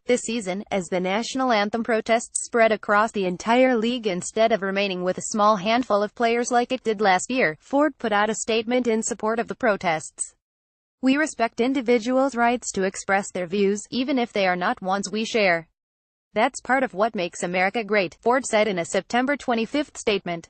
this season, as the national anthem protests spread across the entire league instead of remaining with a small handful of players like it did last year. Ford put out a statement in support of the protests. "We respect individuals' rights to express their views, even if they are not ones we share. That's part of what makes America great," Ford said in a September 25 statement.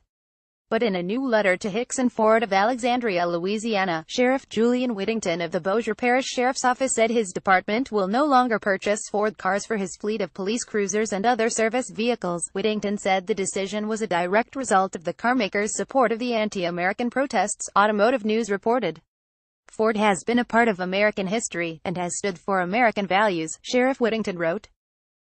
But in a new letter to Hickson Ford of Alexandria, Louisiana, Sheriff Julian Whittington of the Bossier Parish Sheriff's Office said his department will no longer purchase Ford cars for his fleet of police cruisers and other service vehicles. Whittington said the decision was a direct result of the carmakers' support of the anti-American protests, Automotive News reported. "Ford has been a part of American history, and has stood for American values," Sheriff Whittington wrote.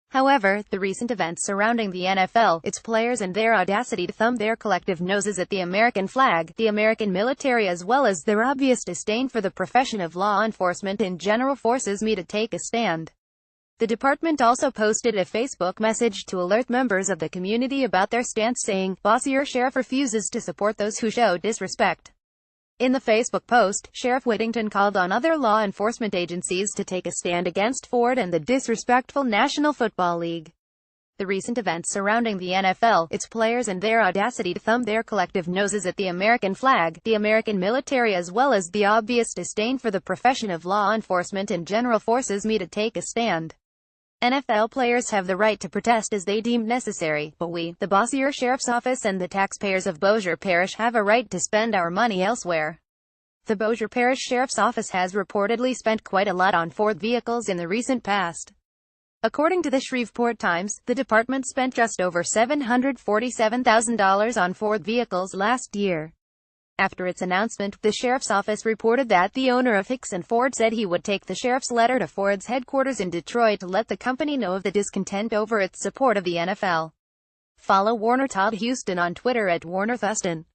However, the recent events surrounding the NFL, its players and their audacity to thumb their collective noses at the American flag, the American military, as well as their obvious disdain for the profession of law enforcement in general, forces me to take a stand. The department also posted a Facebook message to alert members of the community about their stance, saying, "Bossier Sheriff refuses to support those who show disrespect." In the Facebook post, Sheriff Whittington called on other law enforcement agencies to take a stand against Ford and the disrespectful National Football League. The recent events surrounding the NFL, its players and their audacity to thumb their collective noses at the American flag, the American military, as well as the obvious disdain for the profession of law enforcement in general, forces me to take a stand. NFL players have the right to protest as they deem necessary, but we, the Bossier Sheriff's Office and the taxpayers of Bossier Parish, have a right to spend our money elsewhere. The Bossier Parish Sheriff's Office has reportedly spent quite a lot on Ford vehicles in the recent past. According to the Shreveport Times, the department spent just over $747,000 on Ford vehicles last year. After its announcement, the Sheriff's Office reported that the owner of Hickson Ford said he would take the sheriff's letter to Ford's headquarters in Detroit to let the company know of the discontent over its support of the NFL. Follow Warner Todd Houston on Twitter at Warner Thuston.